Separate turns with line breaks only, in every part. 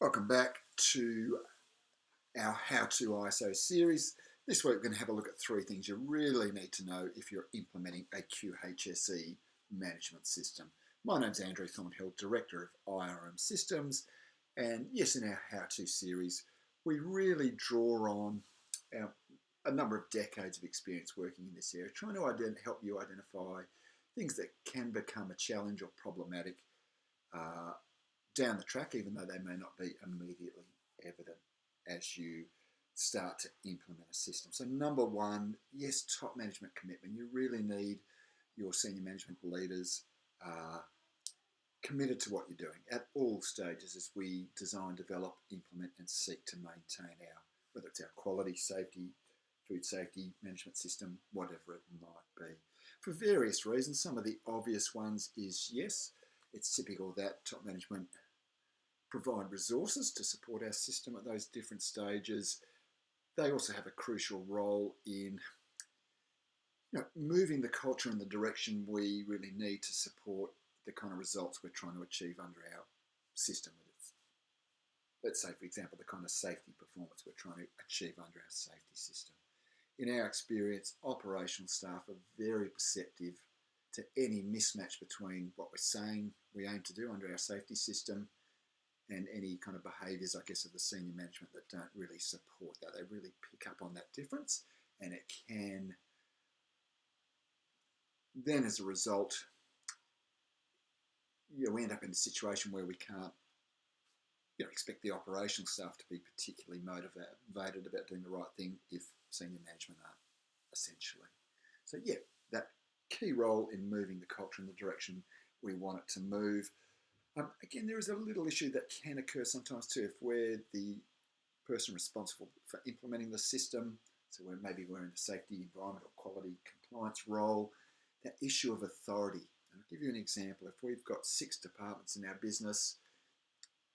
Welcome back to our How to ISO series. This week we're going to have a look at three things you really need to know if you're implementing a QHSE management system. My name's Andrew Thornhill, Director of IRM Systems, and yes, in our How To series we really draw on a number of decades of experience working in this area, trying to help you identify things that can become a challenge or problematic down the track, even though they may not be immediately evident as you start to implement a system. So number one, yes, top management commitment. You really need your senior management leaders committed to what you're doing at all stages as we design, develop, implement and seek to maintain whether it's our quality, safety, food safety management system, whatever it might be. For various reasons, some of the obvious ones is yes, it's typical that top management provide resources to support our system at those different stages. They also have a crucial role in moving the culture in the direction we really need to support the kind of results we're trying to achieve under our system. Let's say, for example, the kind of safety performance we're trying to achieve under our safety system. In our experience, operational staff are very perceptive to any mismatch between what we're saying we aim to do under our safety system and any kind of behaviours, I guess, of the senior management that don't really support that. They really pick up on that difference, and it can then, as a result, we end up in a situation where we can't expect the operational staff to be particularly motivated about doing the right thing if senior management aren't, essentially. So yeah, that key role in moving the culture in the direction we want it to move. Again, there is a little issue that can occur sometimes too if we're the person responsible for implementing the system, so maybe we're in the safety, environment or quality compliance role, that issue of authority. And I'll give you an example. If we've got 6 departments in our business,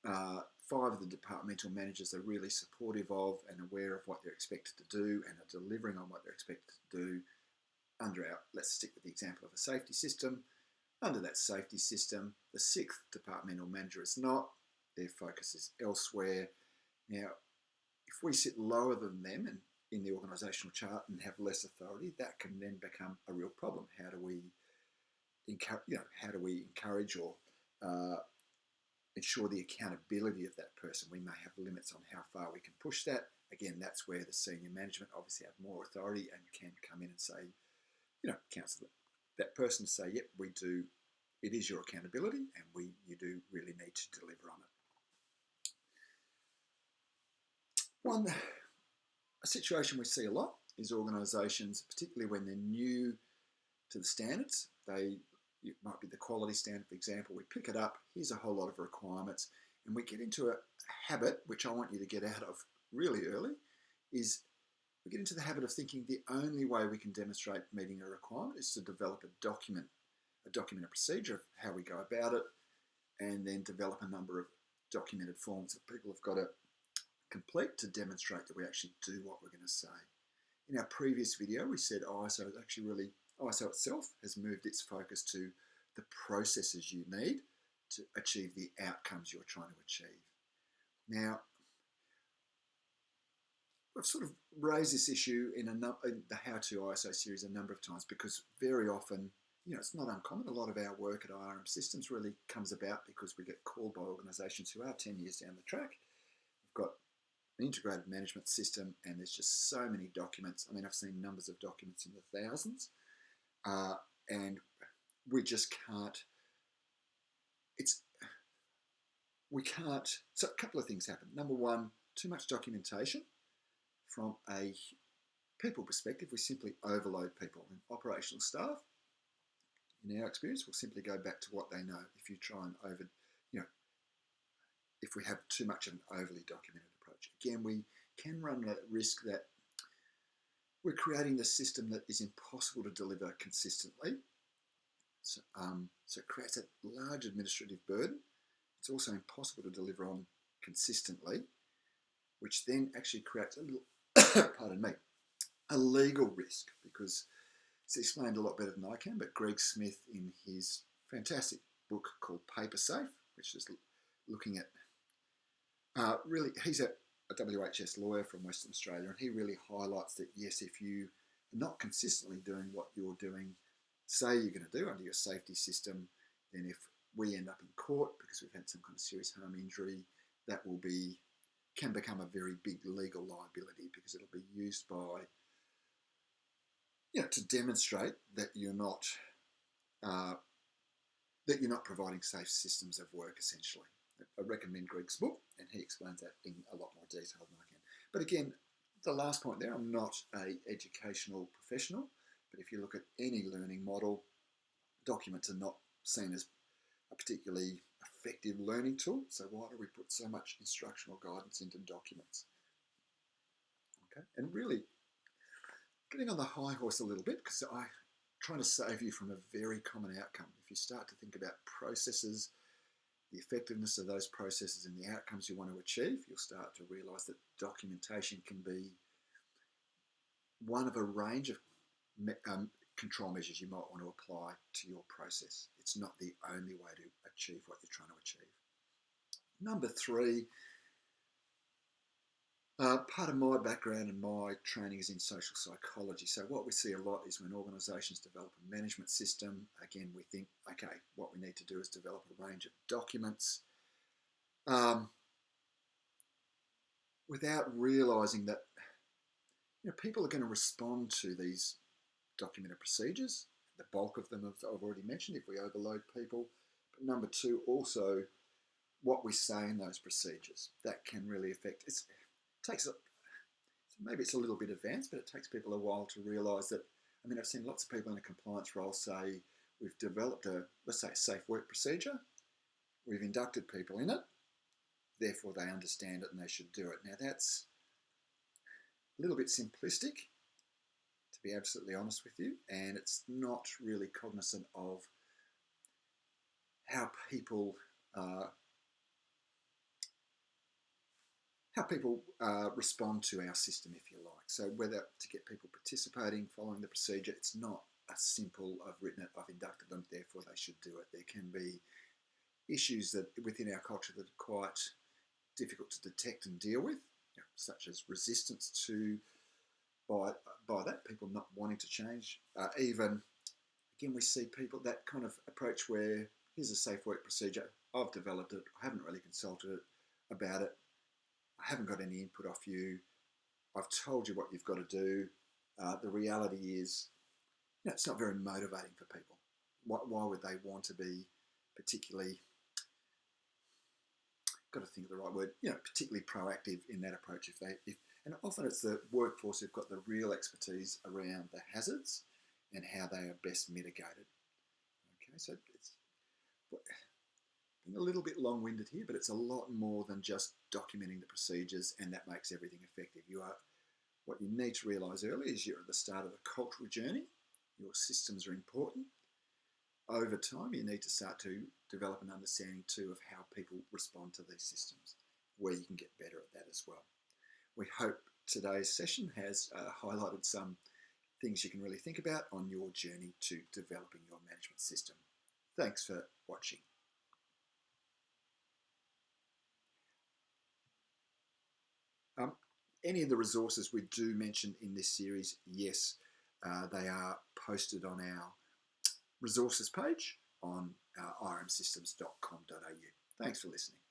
5 of the departmental managers are really supportive of and aware of what they're expected to do and are delivering on what they're expected to do under let's stick with the example of a safety system. Under that safety system, the 6th departmental manager is not. Their focus is elsewhere. Now, if we sit lower than them and in the organisational chart and have less authority, that can then become a real problem. How do we encourage or ensure the accountability of that person? We may have limits on how far we can push that. Again, that's where the senior management obviously have more authority and can come in and say, counsel that person to say, yep, we do, it is your accountability and you do really need to deliver on it. A situation we see a lot is organisations, particularly when they're new to the standards, it might be the quality standard, for example, we pick it up, here's a whole lot of requirements, and we get into a habit, which I want you to get out of really early, is we get into the habit of thinking the only way we can demonstrate meeting a requirement is to develop a document procedure of how we go about it, and then develop a number of documented forms that people have got to complete to demonstrate that we actually do what we're going to say. In our previous video, we said ISO itself has moved its focus to the processes you need to achieve the outcomes you're trying to achieve. Now, I've sort of raised this issue in the How To ISO series a number of times because very often, it's not uncommon. A lot of our work at IRM Systems really comes about because we get called by organisations who are 10 years down the track. We've got an integrated management system and there's just so many documents. I mean, I've seen numbers of documents in the thousands. And we just can't, so a couple of things happen. Number one, too much documentation. From a people perspective, we simply overload people. And operational staff, in our experience, will simply go back to what they know. If you try and if we have too much of an overly documented approach. Again, we can run that risk that we're creating the system that is impossible to deliver consistently. So it creates a large administrative burden. It's also impossible to deliver on consistently, which then actually creates a little, pardon me, a legal risk, because it's explained a lot better than I can, but Greg Smith in his fantastic book called Paper Safe, which is looking at really, he's a WHS lawyer from Western Australia, and he really highlights that, yes, if you are not consistently doing what you're doing, say you're going to do under your safety system, then if we end up in court because we've had some kind of serious harm injury, that can become a very big legal liability, because it'll be used by, to demonstrate that you're not providing safe systems of work, essentially. I recommend Greg's book, and he explains that in a lot more detail than I can. But again, the last point there, I'm not an educational professional, but if you look at any learning model, documents are not seen as a particularly effective learning tool. So why do we put so much instructional guidance into documents? Okay, and really getting on the high horse a little bit, because I'm trying to save you from a very common outcome. If you start to think about processes, the effectiveness of those processes and the outcomes you want to achieve, you'll start to realise that documentation can be one of a range of control measures you might want to apply to your process. It's not the only way to achieve what you're trying to achieve. Number 3, part of my background and my training is in social psychology. So what we see a lot is when organisations develop a management system, again, we think, okay, what we need to do is develop a range of documents without realising that people are going to respond to these documented procedures. The bulk of them I've already mentioned if we overload people. But number 2, also what we say in those procedures. That can really affect. Maybe it's a little bit advanced, but it takes people a while to realise that. I mean, I've seen lots of people in a compliance role say, we've developed let's say a safe work procedure, we've inducted people in it, therefore they understand it and they should do it. Now that's a little bit simplistic, to be absolutely honest with you, and it's not really cognizant of how people respond to our system, if you like. So whether to get people participating, following the procedure, it's not a simple, I've written it, I've inducted them, therefore they should do it. There can be issues that within our culture that are quite difficult to detect and deal with, such as resistance to by that, people not wanting to change. Even, again, we see people, that kind of approach where here's a safe work procedure, I've developed it, I haven't really consulted it about it, I haven't got any input off you, I've told you what you've got to do. The reality is, it's not very motivating for people. Why would they want to be particularly, got to think of the right word, particularly proactive in that approach and often it's the workforce who've got the real expertise around the hazards and how they are best mitigated. Okay, so it's being a little bit long-winded here, but it's a lot more than just documenting the procedures and that makes everything effective. What you need to realise early is you're at the start of a cultural journey. Your systems are important. Over time, you need to start to develop an understanding too of how people respond to these systems, where you can get better at that as well. We hope today's session has highlighted some things you can really think about on your journey to developing your management system. Thanks for watching. Any of the resources we do mention in this series, yes, they are posted on our resources page on rmsystems.com.au. Thanks for listening.